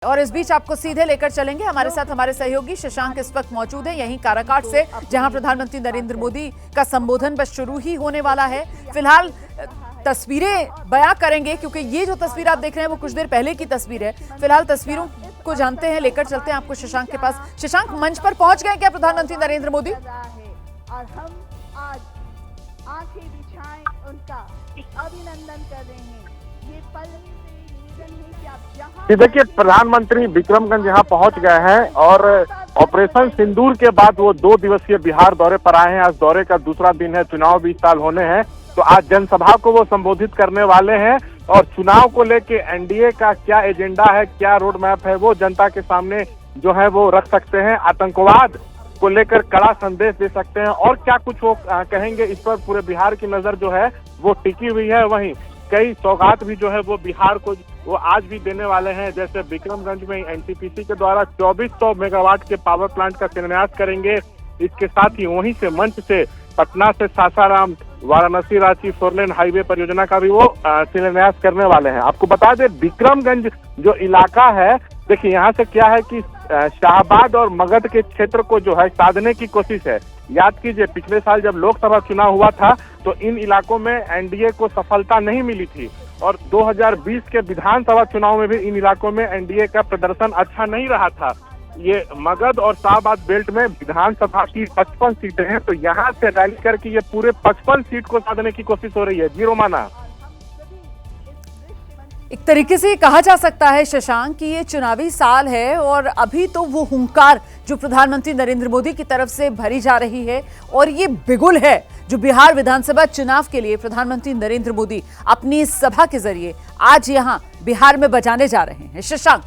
और इस बीच आपको सीधे लेकर चलेंगे, हमारे साथ हमारे सहयोगी शशांक इस वक्त मौजूद है यहीं काराकाट से, जहां प्रधानमंत्री नरेंद्र मोदी का संबोधन बस शुरू ही होने वाला है। फिलहाल तस्वीरें बयां करेंगे क्योंकि ये जो तस्वीर आप देख रहे हैं वो कुछ देर पहले की तस्वीर है। फिलहाल तस्वीरों को जानते हैं, लेकर चलते हैं आपको शशांक के पास। शशांक, मंच पर पहुंच गए क्या प्रधानमंत्री नरेंद्र मोदी? और हम आज आंखें बिछाएं उनका अभिनंदन कर रहे हैं। ये पल देखिए, प्रधानमंत्री विक्रमगंज यहाँ पहुंच गए हैं और ऑपरेशन सिंदूर के बाद वो 2 दिवसीय बिहार दौरे पर आए हैं। आज दौरे का दूसरा दिन है, चुनाव भी इस साल होने हैं, तो आज जनसभा को वो संबोधित करने वाले हैं और चुनाव को लेके एनडीए का क्या एजेंडा है, क्या रोड मैप है, वो जनता के सामने जो है वो रख सकते हैं। आतंकवाद को लेकर कड़ा संदेश दे सकते हैं और क्या कुछ वो कहेंगे, इस पर पूरे बिहार की नजर जो है वो टिकी हुई है। वहीं कई सौगात भी जो है वो बिहार को वो आज भी देने वाले हैं। जैसे विक्रमगंज में एनटीपीसी के द्वारा 2400 मेगावाट के पावर प्लांट का शिलान्यास करेंगे। इसके साथ ही वहीं से मंच से पटना से सासाराम वाराणसी रांची 4 लेन हाईवे परियोजना का भी वो शिलान्यास करने वाले हैं। आपको बता दें, विक्रमगंज जो इलाका है, देखिए यहाँ से क्या है कि शाहबाद और मगध के क्षेत्र को जो है साधने की कोशिश है। याद कीजिए, पिछले साल जब लोकसभा चुनाव हुआ था तो इन इलाकों में एनडीए को सफलता नहीं मिली थी और 2020 के विधानसभा चुनाव में भी इन इलाकों में एनडीए का प्रदर्शन अच्छा नहीं रहा था। ये मगध और शाहबाद बेल्ट में विधानसभा की 55 सीटें हैं, तो यहाँ से रैली करके ये पूरे 55 सीट को साधने की कोशिश हो रही है। जी रोमाना, एक तरीके से कहा जा सकता है शशांक कि ये चुनावी साल है और अभी तो वो हुंकार जो प्रधानमंत्री नरेंद्र मोदी की तरफ से भरी जा रही है और ये बिगुल है जो बिहार विधानसभा चुनाव के लिए प्रधानमंत्री नरेंद्र मोदी अपनी सभा के जरिए आज यहाँ बिहार में बजाने जा रहे हैं। शशांक,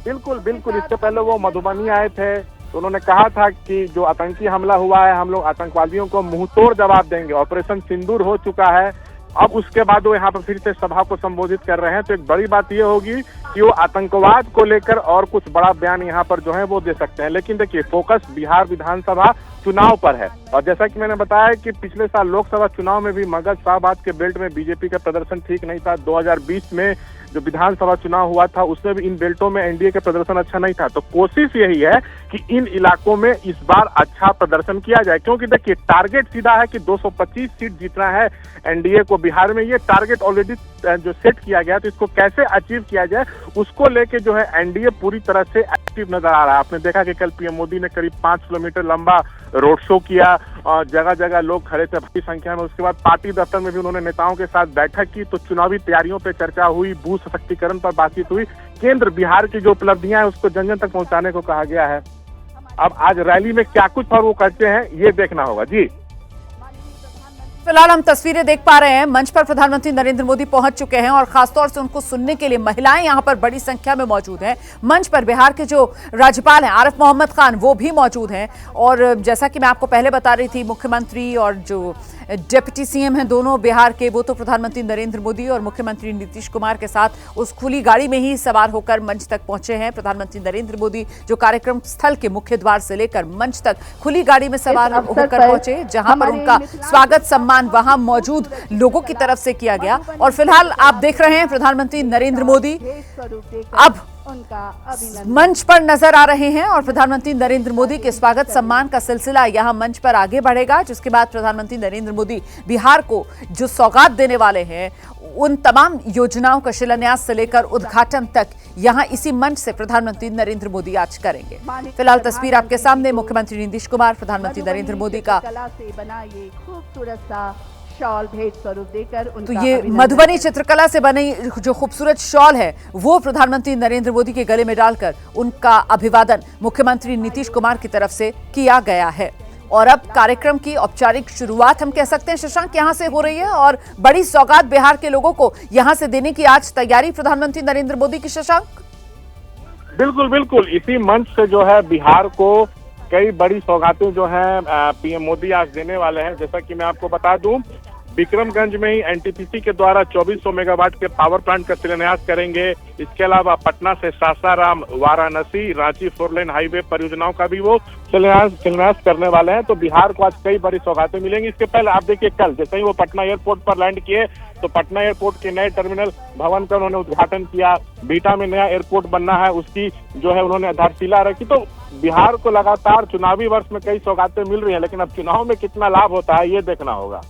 बिल्कुल बिल्कुल, इससे पहले वो मधुबनी आए थे तो उन्होंने कहा था कि जो आतंकी हमला हुआ है, हम लोग आतंकवादियों को मुंहतोड़ जवाब देंगे। ऑपरेशन सिंदूर हो चुका है, अब उसके बाद वो यहाँ पर फिर से सभा को संबोधित कर रहे हैं। तो एक बड़ी बात ये होगी कि वो आतंकवाद को लेकर और कुछ बड़ा बयान यहाँ पर जो है वो दे सकते हैं। लेकिन देखिए, फोकस बिहार विधानसभा चुनाव पर है और जैसा कि मैंने बताया कि पिछले साल लोकसभा चुनाव में भी मगध शाहबाद के बेल्ट में बीजेपी का प्रदर्शन ठीक नहीं था। 2020 में जो विधानसभा चुनाव हुआ था उसमें भी इन बेल्टों में एनडीए का प्रदर्शन अच्छा नहीं था। तो कोशिश यही है कि इन इलाकों में इस बार अच्छा प्रदर्शन किया जाए, क्योंकि देखिए टारगेट सीधा है कि 225 सीट जीतना है एनडीए को बिहार में। ये टारगेट ऑलरेडी जो सेट किया गया, तो इसको कैसे अचीव किया जाए उसको लेके जो है एनडीए पूरी तरह से एक्टिव नजर आ रहा है। आपने देखा कि कल पीएम मोदी ने करीब 5 किलोमीटर लंबा रोड शो किया और जगह जगह लोग खड़े थे बड़ी संख्या में। उसके बाद पार्टी दफ्तर में भी उन्होंने नेताओं के साथ बैठक की, तो चुनावी तैयारियों पे चर्चा हुई, बूथ सशक्तिकरण पर बातचीत हुई। केंद्र बिहार की जो उपलब्धियां हैं उसको जन जन तक पहुंचाने को कहा गया है। अब आज रैली में क्या कुछ और वो करते हैं ये देखना होगा। जी, फिलहाल हम तस्वीरें देख पा रहे हैं, मंच पर प्रधानमंत्री नरेंद्र मोदी पहुंच चुके हैं और खासतौर से उनको सुनने के लिए महिलाएं यहां पर बड़ी संख्या में मौजूद हैं। मंच पर बिहार के जो राज्यपाल हैं आरिफ मोहम्मद खान, वो भी मौजूद हैं और जैसा कि मैं आपको पहले बता रही थी, मुख्यमंत्री और जो डिप्टी सीएम हैं दोनों बिहार के, वो तो प्रधानमंत्री नरेंद्र मोदी और मुख्यमंत्री नीतीश कुमार के साथ उस खुली गाड़ी में ही सवार होकर मंच तक पहुंचे हैं। प्रधानमंत्री नरेंद्र मोदी जो कार्यक्रम स्थल के मुख्य द्वार से लेकर मंच तक खुली गाड़ी में सवार होकर पहुंचे, जहां पर उनका स्वागत सम्मान वहां मौजूद लोगों की तरफ से किया गया। और फिलहाल आप देख रहे हैं प्रधानमंत्री नरेंद्र मोदी अब मंच पर नजर आ रहे हैं और प्रधानमंत्री नरेंद्र मोदी के स्वागत सम्मान का सिलसिला यहां मंच पर आगे बढ़ेगा, जिसके बाद प्रधानमंत्री नरेंद्र मोदी बिहार को जो सौगात देने वाले हैं उन तमाम योजनाओं का शिलान्यास से लेकर उद्घाटन तक यहां इसी मंच से प्रधानमंत्री नरेंद्र मोदी आज करेंगे। फिलहाल तस्वीर आपके सामने, मुख्यमंत्री नीतीश कुमार प्रधानमंत्री नरेंद्र मोदी का शॉल भेंट स्वरूप देकर तो ये मधुबनी चित्रकला से बनी जो खूबसूरत शॉल है वो प्रधानमंत्री नरेंद्र मोदी के गले में डालकर उनका अभिवादन मुख्यमंत्री नीतीश कुमार की तरफ से किया गया है। और अब कार्यक्रम की औपचारिक शुरुआत हम कह सकते हैं शशांक यहां से हो रही है और बड़ी सौगात बिहार के लोगों को यहां से देने की आज तैयारी प्रधानमंत्री नरेंद्र मोदी की। शशांक, बिल्कुल बिल्कुल, इसी मंच से जो है बिहार को कई बड़ी सौगातें जो हैं पीएम मोदी आज देने वाले हैं। जैसा कि मैं आपको बता दूं, विक्रमगंज में ही एनटीपीसी के द्वारा 2400 मेगावाट के पावर प्लांट का शिलान्यास करेंगे। इसके अलावा पटना से सासाराम वाराणसी रांची 4 लेन हाईवे परियोजनाओं का भी वो शिलान्यास करने वाले हैं। तो बिहार को आज कई बड़ी सौगातें मिलेंगी। इसके पहले आप देखिए, कल जैसे ही वो पटना एयरपोर्ट पर लैंड किए, तो पटना एयरपोर्ट के नए टर्मिनल भवन का उन्होंने उद्घाटन किया। बिहटा में नया एयरपोर्ट बनना है, उसकी जो है उन्होंने आधारशिला रखी। तो बिहार को लगातार चुनावी वर्ष में कई सौगातें मिल रही हैं, लेकिन अब चुनाव में कितना लाभ होता है ये देखना होगा।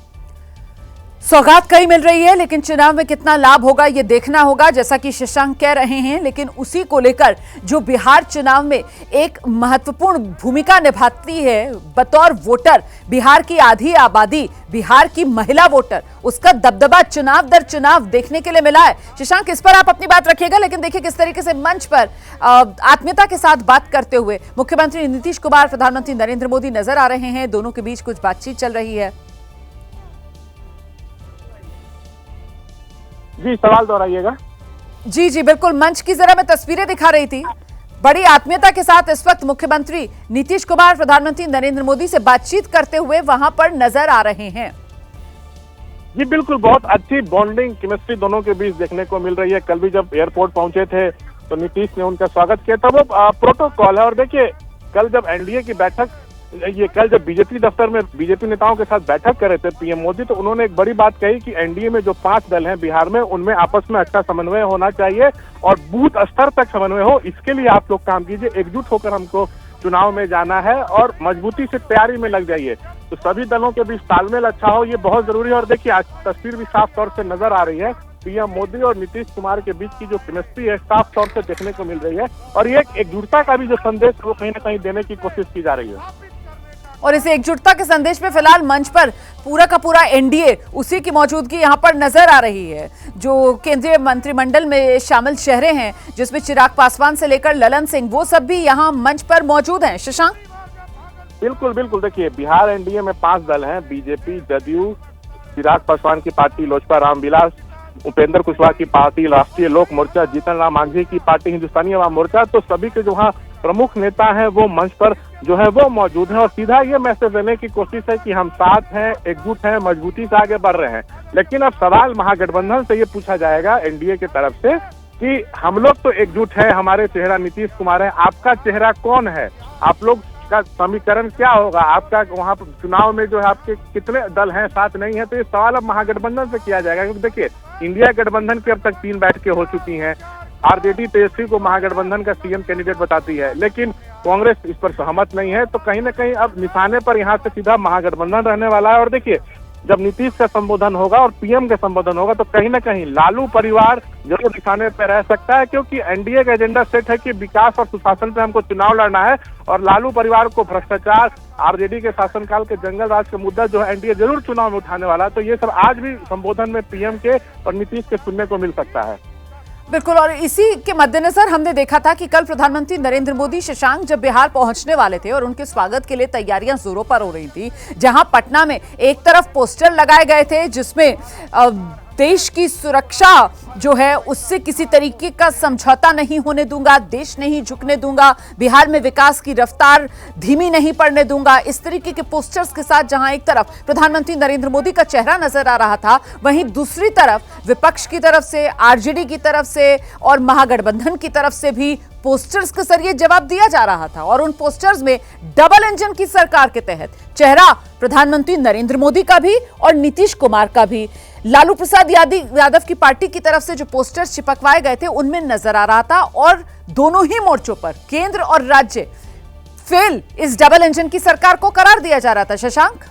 सौगात कई मिल रही है, लेकिन चुनाव में कितना लाभ होगा ये देखना होगा, जैसा कि शशांक कह रहे हैं। लेकिन उसी को लेकर जो बिहार चुनाव में एक महत्वपूर्ण भूमिका निभाती है बतौर वोटर, बिहार की आधी आबादी, बिहार की महिला वोटर, उसका दबदबा चुनाव दर चुनाव देखने के लिए मिला है। शशांक, इस पर आप अपनी बात रखिएगा, लेकिन देखिए किस तरीके से मंच पर आत्मीयता के साथ बात करते हुए मुख्यमंत्री नीतीश कुमार, प्रधानमंत्री नरेंद्र मोदी नजर आ रहे हैं। दोनों के बीच कुछ बातचीत चल रही है। जी, सवाल दोहराइएगा। जी जी बिल्कुल, मंच की जरा मैं तस्वीरें दिखा रही थी। बड़ी आत्मीयता के साथ इस वक्त मुख्यमंत्री नीतीश कुमार प्रधानमंत्री नरेंद्र मोदी से बातचीत करते हुए वहां पर नजर आ रहे हैं। जी बिल्कुल, बहुत अच्छी बॉन्डिंग केमिस्ट्री दोनों के बीच देखने को मिल रही है। कल भी जब एयरपोर्ट पहुंचे थे तो नीतीश ने उनका स्वागत किया था, वो प्रोटोकॉल है। और देखिए, कल जब एनडीए की बैठक, कल जब बीजेपी दफ्तर में बीजेपी नेताओं के साथ बैठक कर रहे थे पीएम मोदी, तो उन्होंने एक बड़ी बात कही कि एनडीए में जो 5 दल हैं बिहार में, उनमें आपस में अच्छा समन्वय होना चाहिए और बूथ स्तर तक समन्वय हो। इसके लिए आप लोग काम कीजिए, एकजुट होकर हमको चुनाव में जाना है और मजबूती से तैयारी में लग जाइए। तो सभी दलों के बीच तालमेल अच्छा हो, ये बहुत जरूरी है। और देखिए, आज तस्वीर भी साफ तौर से नजर आ रही है, पीएम मोदी और नीतीश कुमार के बीच की जो केमिस्ट्री है साफ तौर से देखने को मिल रही है। और ये एकजुटता का भी जो संदेश वो कहीं ना कहीं देने की कोशिश की जा रही है। और इस एकजुटता के संदेश में फिलहाल मंच पर पूरा का पूरा एनडीए, उसी की मौजूदगी यहां पर नजर आ रही है। जो केंद्रीय मंत्रिमंडल में शामिल चेहरे हैं, जिसमें चिराग पासवान से लेकर ललन सिंह, वो सब भी यहां मंच पर मौजूद हैं। शशांक, बिल्कुल बिल्कुल, देखिए बिहार एनडीए में 5 दल हैं, बीजेपी, जदयू, चिराग पासवान की पार्टी लोजपा रामविलास, उपेंद्र कुशवाहा की पार्टी राष्ट्रीय लोक मोर्चा, जीतन राम मांझी की पार्टी हिंदुस्तानी अवाम मोर्चा। तो सभी के जो वहाँ प्रमुख नेता हैं वो मंच पर जो है वो मौजूद हैं और सीधा ये मैसेज देने की कोशिश है कि हम साथ हैं, एकजुट हैं, मजबूती से आगे बढ़ रहे हैं। लेकिन अब सवाल महागठबंधन से ये पूछा जाएगा एनडीए की तरफ से कि हम लोग तो एकजुट हैं, हमारे चेहरा नीतीश कुमार है, आपका चेहरा कौन है, आप लोग का समीकरण क्या होगा, आपका वहाँ पर चुनाव में जो है आपके कितने दल हैं, साथ नहीं है। तो ये सवाल अब महागठबंधन से किया जाएगा, क्योंकि देखिए इंडिया गठबंधन की अब तक 3 बैठकें हो चुकी हैं। आरजेडी तेजस्वी को महागठबंधन का सीएम कैंडिडेट बताती है, लेकिन कांग्रेस इस पर सहमत नहीं है। तो कहीं ना कहीं अब निशाने पर यहाँ से सीधा महागठबंधन रहने वाला है। और देखिए, जब नीतीश का संबोधन होगा और पीएम का संबोधन होगा तो कहीं ना कहीं लालू परिवार जरूर निशाने पर रह सकता है, क्योंकि एनडीए का एजेंडा सेट है कि विकास और सुशासन पे हमको चुनाव लड़ना है। और लालू परिवार को भ्रष्टाचार, आरजेडी के शासनकाल के जंगल राज का मुद्दा जो है एनडीए जरूर चुनाव में उठाने वाला है। तो ये सब आज भी संबोधन में पीएम के और नीतीश के सुनने को मिल सकता है। बिल्कुल, और इसी के मद्देनजर हमने देखा था कि कल प्रधानमंत्री नरेंद्र मोदी शशांक जब बिहार पहुंचने वाले थे और उनके स्वागत के लिए तैयारियां जोरों पर हो रही थी, जहां पटना में एक तरफ पोस्टर लगाए गए थे जिसमें देश की सुरक्षा जो है उससे किसी तरीके का समझौता नहीं होने दूंगा, देश नहीं झुकने दूंगा, बिहार में विकास की रफ्तार धीमी नहीं पड़ने दूंगा, इस तरीके के पोस्टर्स के साथ जहां एक तरफ प्रधानमंत्री नरेंद्र मोदी का चेहरा नजर आ रहा था, वहीं दूसरी तरफ विपक्ष की तरफ से, आरजेडी की तरफ से और महागठबंधन की तरफ से भी पोस्टर्स के जरिए जवाब दिया जा रहा था। और उन पोस्टर्स में डबल इंजन की सरकार के तहत चेहरा प्रधानमंत्री नरेंद्र मोदी का भी और नीतीश कुमार का भी, लालू प्रसाद यादव की पार्टी की तरफ से जो पोस्टर्स चिपकवाए गए थे उनमें नजर आ रहा था। और दोनों ही मोर्चों पर केंद्र और राज्य फेल इस डबल इंजन की सरकार को करार दिया जा रहा था। शशांक,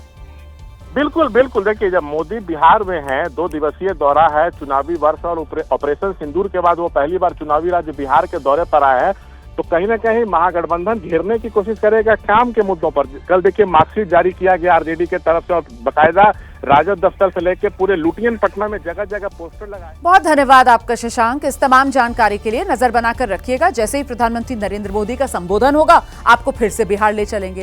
बिल्कुल बिल्कुल, देखिए जब मोदी बिहार में हैं, 2 दिवसीय दौरा है, चुनावी वर्ष और ऑपरेशन सिंदूर के बाद वो पहली बार चुनावी राज्य बिहार के दौरे पर आए हैं, तो कहीं ना कहीं महागठबंधन घेरने की कोशिश करेगा काम के मुद्दों पर। कल देखिए मार्कशीट जारी किया गया आरजेडी के तरफ से और बाकायदा राजद दफ्तर से लेकर पूरे लुटियन पटना में जगह जगह पोस्टर लगाए। बहुत धन्यवाद आपका शशांक, इस तमाम जानकारी के लिए। नजर बनाकर रखिएगा, जैसे ही प्रधानमंत्री नरेंद्र मोदी का संबोधन होगा आपको फिर से बिहार ले चलेंगे।